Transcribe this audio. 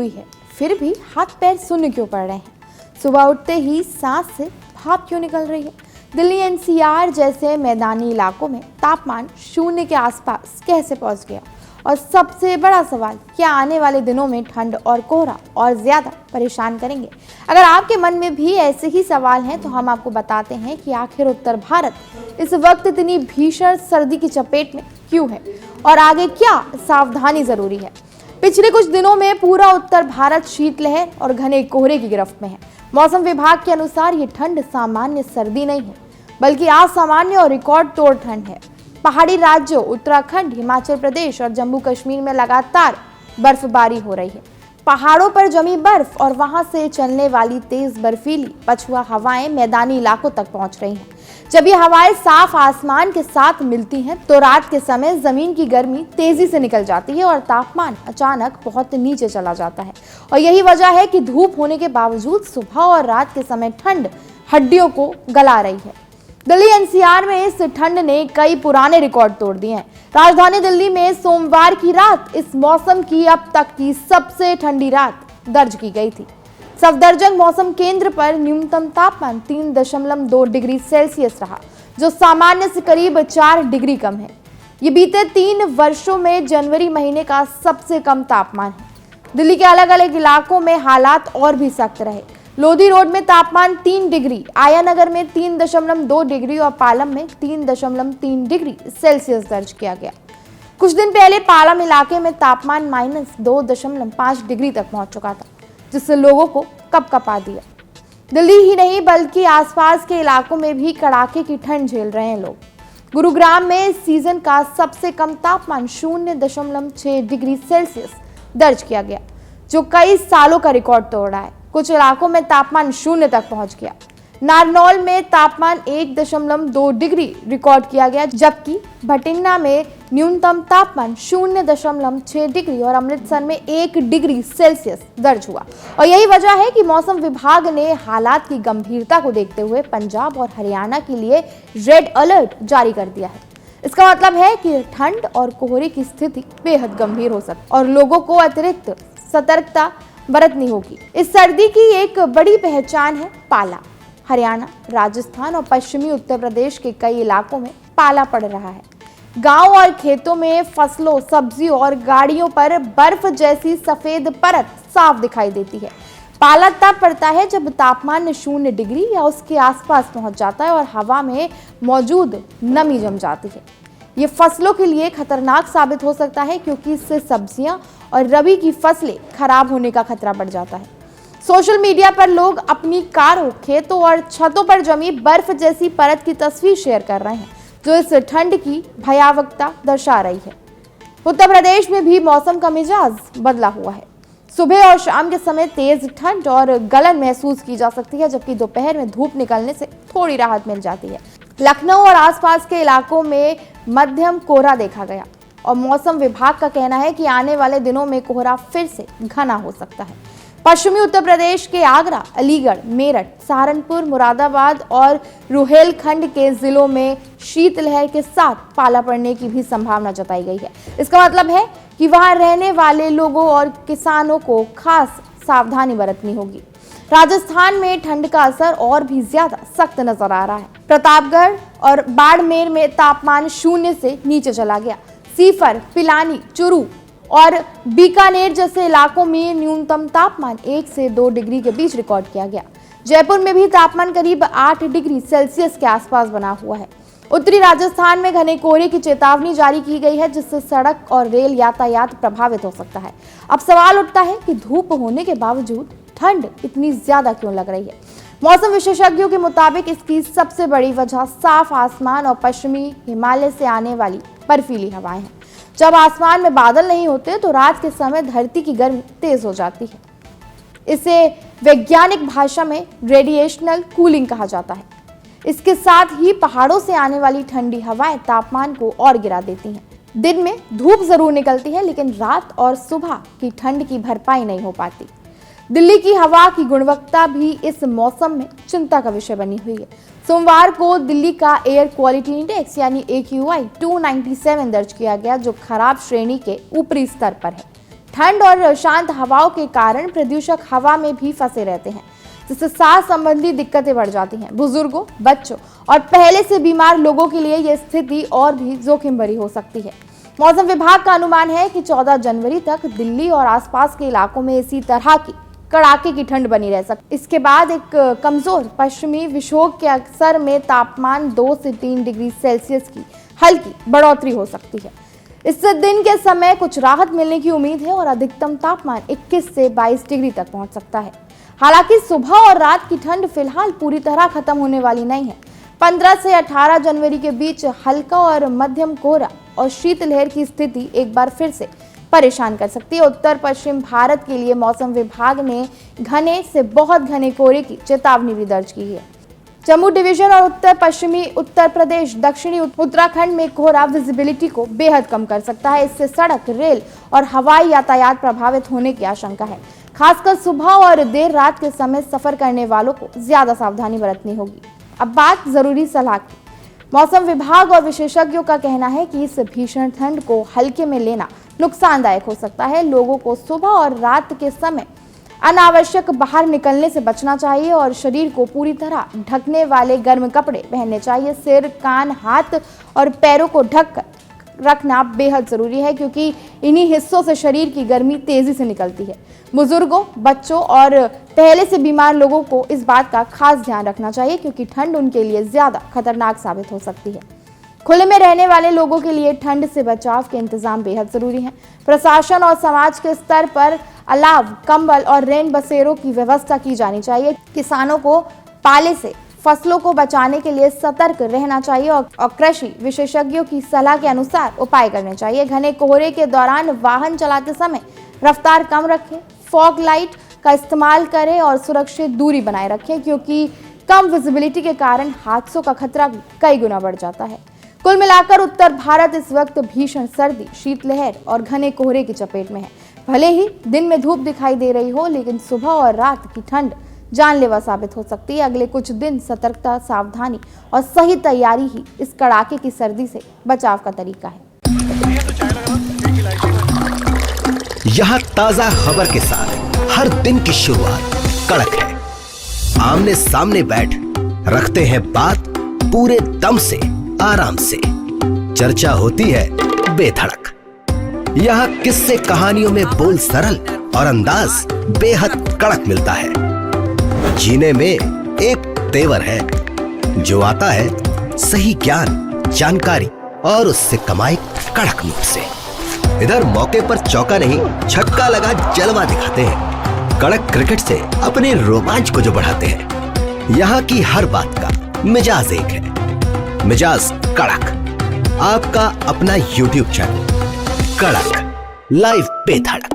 हुई है, फिर भी हाथ पैर सुन्न क्यों पड़ रहे हैं? सुबह उठते ही सांस से भाप क्यों निकल रही है? दिल्ली एनसीआर जैसे मैदानी इलाकों में तापमान शून्य के आसपास कैसे पहुंच गया? और सबसे बड़ा सवाल, क्या आने वाले दिनों में ठंड और कोहरा और ज्यादा परेशान करेंगे? अगर आपके मन में भी ऐसे ही सवाल हैं तो हम आपको बताते हैं कि आखिर उत्तर भारत इस वक्त इतनी भीषण सर्दी की चपेट में क्यों है और आगे क्या सावधानी जरूरी है। पिछले कुछ दिनों में पूरा उत्तर भारत शीतलहर और घने कोहरे की गिरफ्त में है। मौसम विभाग के अनुसार ये ठंड सामान्य सर्दी नहीं है, बल्कि असामान्य और रिकॉर्ड तोड़ ठंड है। पहाड़ी राज्यों उत्तराखंड, हिमाचल प्रदेश और जम्मू कश्मीर में लगातार बर्फबारी हो रही है। पहाड़ों पर जमी बर्फ और वहां से चलने वाली तेज बर्फीली पछुआ हवाएं मैदानी इलाकों तक पहुंच रही हैं। जब ये हवाएं साफ आसमान के साथ मिलती हैं तो रात के समय जमीन की गर्मी तेजी से निकल जाती है और तापमान अचानक बहुत नीचे चला जाता है। और यही वजह है कि धूप होने के बावजूद सुबह और रात के समय ठंड हड्डियों को गला रही है। दिल्ली एनसीआर में इस ठंड ने कई पुराने रिकॉर्ड तोड़ दिए हैं। राजधानी दिल्ली में सोमवार की रात इस मौसम की अब तक की सबसे ठंडी रात दर्ज की गई थी। सफदरजंग मौसम केंद्र पर न्यूनतम तापमान 3.2 डिग्री सेल्सियस रहा, जो सामान्य से करीब 4 डिग्री कम है। ये बीते 3 वर्षों में जनवरी महीने का सबसे कम तापमान है। दिल्ली के अलग अलग इलाकों में हालात और भी सख्त रहे। लोधी रोड में तापमान 3 डिग्री, आया नगर में 3.2 डिग्री और पालम में 3.3 डिग्री सेल्सियस दर्ज किया गया। कुछ दिन पहले पालम इलाके में तापमान -2.5 डिग्री तक पहुंच चुका था, जिससे लोगों को कपकपा दिया। दिल्ली ही नहीं बल्कि आसपास के इलाकों में भी कड़ाके की ठंड झेल रहे हैं लोग। गुरुग्राम में इस सीजन का सबसे कम तापमान 0.6 डिग्री सेल्सियस दर्ज किया गया, जो कई सालों का रिकॉर्ड तोड़ रहा है। कुछ इलाकों में तापमान 0 तक पहुंच गया। नारनौल में तापमान 1.2 डिग्री रिकॉर्ड किया गया, जबकि भटिंडा में न्यूनतम तापमान 0.6 डिग्री और अमृतसर में 1 डिग्री सेल्सियस दर्ज हुआ। और यही वजह है कि मौसम विभाग ने हालात की गंभीरता को देखते हुए पंजाब और हरियाणा के लिए रेड अलर्ट जारी कर दिया है। इसका मतलब है कि ठंड और कोहरे की स्थिति बेहद गंभीर हो सकती है और लोगों को अतिरिक्त सतर्कता बरतनी होगी। इस सर्दी की एक बड़ी पहचान है पाला। हरियाणा, राजस्थान और पश्चिमी उत्तर प्रदेश के कई इलाकों में पाला पड़ रहा है। गांव और खेतों में फसलों, सब्जियों और गाड़ियों पर बर्फ जैसी सफेद परत साफ दिखाई देती है। पाला तब पड़ता है जब तापमान 0 डिग्री या उसके आसपास पहुंच जाता है और हवा में मौजूद नमी जम जाती है। ये फसलों के लिए खतरनाक साबित हो सकता है, क्योंकि इससे सब्जियां और रबी की फसलें खराब होने का खतरा बढ़ जाता है। सोशल मीडिया पर लोग अपनी कारों, खेतों और छतों पर जमी बर्फ जैसी परत की तस्वीर शेयर कर रहे हैं, जो इस ठंड की भयावहता दर्शा रही है। उत्तर प्रदेश में भी मौसम का मिजाज बदला हुआ है। सुबह और शाम के समय तेज ठंड और गलन महसूस की जा सकती है, जबकि दोपहर में धूप निकलने से थोड़ी राहत मिल जाती है। लखनऊ और आसपास के इलाकों में मध्यम कोहरा देखा गया और मौसम विभाग का कहना है कि आने वाले दिनों में कोहरा फिर से घना हो सकता है। पश्चिमी उत्तर प्रदेश के आगरा, अलीगढ़, मेरठ, सहारनपुर, मुरादाबाद और रुहेलखंड के जिलों में शीतलहर के साथ पाला पड़ने की भी संभावना जताई गई है। इसका मतलब है कि वहां रहने वाले लोगों और किसानों को खास सावधानी बरतनी होगी। राजस्थान में ठंड का असर और भी ज्यादा सख्त नजर आ रहा है। प्रतापगढ़ और बाड़मेर में तापमान 0 से नीचे चला गया। सीफर, पिलानी, चुरू और बीकानेर जैसे इलाकों में न्यूनतम तापमान 1 से 2 डिग्री के बीच रिकॉर्ड किया गया। जयपुर में भी तापमान करीब 8 डिग्री सेल्सियस के आसपास बना हुआ है। उत्तरी राजस्थान में घने कोहरे की चेतावनी जारी की गई है, जिससे सड़क और रेल यातायात प्रभावित हो सकता है। अब सवाल उठता है कि धूप होने के बावजूद ठंड इतनी ज्यादा क्यों लग रही है? मौसम विशेषज्ञों के मुताबिक इसकी सबसे बड़ी वजह साफ आसमान और पश्चिमी हिमालय से आने वाली बर्फीली हवाएं हैं। जब आसमान में बादल नहीं होते तो रात के समय धरती की गर्मी तेज हो जाती है। इसे वैज्ञानिक भाषा में रेडिएशनल कूलिंग कहा जाता है। इसके साथ ही पहाड़ों से आने वाली ठंडी हवाएं तापमान को और गिरा देती हैं। दिन में धूप जरूर निकलती है, लेकिन रात और सुबह की ठंड की भरपाई नहीं हो पाती। दिल्ली की हवा की गुणवत्ता भी इस मौसम में चिंता का विषय बनी हुई है। सोमवार को दिल्ली का एयर क्वालिटी इंडेक्स यानी AQI 297 दर्ज किया गया, जो खराब श्रेणी के ऊपरी स्तर पर है। ठंड और शांत हवाओं के कारण प्रदूषक हवा में भी फंसे रहते हैं, जिससे सांस संबंधी दिक्कतें बढ़ जाती हैं। बुजुर्गों, बच्चों और पहले से बीमार लोगों के लिए यह स्थिति और भी जोखिम भरी हो सकती है। मौसम विभाग का अनुमान है कि 14 जनवरी तक दिल्ली और आसपास के इलाकों में इसी तरह की कड़ाके की ठंड बनी रह सकती है। इसके बाद एक कमजोर पश्चिमी विक्षोभ के असर में तापमान 2 से 3 डिग्री सेल्सियस की हल्की बढ़ोतरी हो सकती है। इससे दिन के समय कुछ राहत मिलने की उम्मीद है और अधिकतम तापमान 21 से 22 डिग्री तक पहुंच सकता है। हालांकि सुबह और रात की ठंड फिलहाल पूरी तरह खत्म होने वाली नहीं है। 15 से 18 जनवरी के बीच हल्का और मध्यम कोहरा और शीतलहर की स्थिति एक बार फिर से परेशान कर सकती है। उत्तर पश्चिम भारत के लिए मौसम विभाग ने घने से बहुत घने कोहरे की चेतावनी भी दर्ज की है। जम्मू डिवीजन और उत्तर पश्चिमी उत्तर प्रदेश, दक्षिणी उत्तराखंड में कोहरा विजिबिलिटी को बेहद कम कर सकता है। इससे सड़क, रेल और हवाई यातायात प्रभावित होने की आशंका है। खासकर सुबह और देर रात के समय सफर करने वालों को ज्यादा सावधानी बरतनी होगी। अब बात जरूरी सलाह की। मौसम विभाग और विशेषज्ञों का कहना है कि इस भीषण ठंड को हल्के में लेना नुकसानदायक हो सकता है। लोगों को सुबह और रात के समय अनावश्यक बाहर निकलने से बचना चाहिए और शरीर को पूरी तरह ढकने वाले गर्म कपड़े पहनने चाहिए। सिर, कान, हाथ और पैरों को ढक कर रखना बेहद जरूरी है, क्योंकि इन्हीं हिस्सों से शरीर की गर्मी तेजी से निकलती है। बुजुर्गों, बच्चों और पहले से बीमार लोगों को इस बात का खास ध्यान रखना चाहिए, क्योंकि ठंड उनके लिए ज्यादा खतरनाक साबित हो सकती है। खुले में रहने वाले लोगों के लिए ठंड से बचाव के इंतजाम बेहद जरूरी हैं। प्रशासन और समाज के स्तर पर अलाव, कंबल और रेन बसेरों की व्यवस्था की जानी चाहिए। किसानों को पाले से फसलों को बचाने के लिए सतर्क रहना चाहिए और कृषि विशेषज्ञों की सलाह के अनुसार उपाय करने चाहिए। घने कोहरे के दौरान वाहन चलाते समय रफ्तार कम रखें, फॉग लाइट का इस्तेमाल करें और सुरक्षित दूरी बनाए रखें, क्योंकि कम विजिबिलिटी के कारण हादसों का खतरा भी कई गुना बढ़ जाता है। कुल मिलाकर उत्तर भारत इस वक्त भीषण सर्दी, शीतलहर और घने कोहरे की चपेट में है। भले ही दिन में धूप दिखाई दे रही हो, लेकिन सुबह और रात की ठंड जानलेवा साबित हो सकती है। अगले कुछ दिन सतर्कता, सावधानी और सही तैयारी ही इस कड़ाके की सर्दी से बचाव का तरीका है। यहाँ ताजा खबर के साथ हर दिन की शुरुआत कड़क है। आमने सामने बैठ रखते हैं बात पूरे दम से, आराम से। चर्चा होती है बेधड़क। यहाँ किस्से कहानियों में बोल सरल और अंदाज बेहद कड़क मिलता है। जीने में एक तेवर है जो आता है सही ज्ञान, जानकारी और उससे कमाई कड़क नोट से। इधर मौके पर चौका नहीं, छक्का लगा जलवा दिखाते हैं। कड़क क्रिकेट से अपने रोमांच को जो बढ़ाते हैं। यहाँ की हर बात का मिजाज एक है, मिजाज कड़क। आपका अपना YouTube चैनल कड़क, लाइव बेधड़क।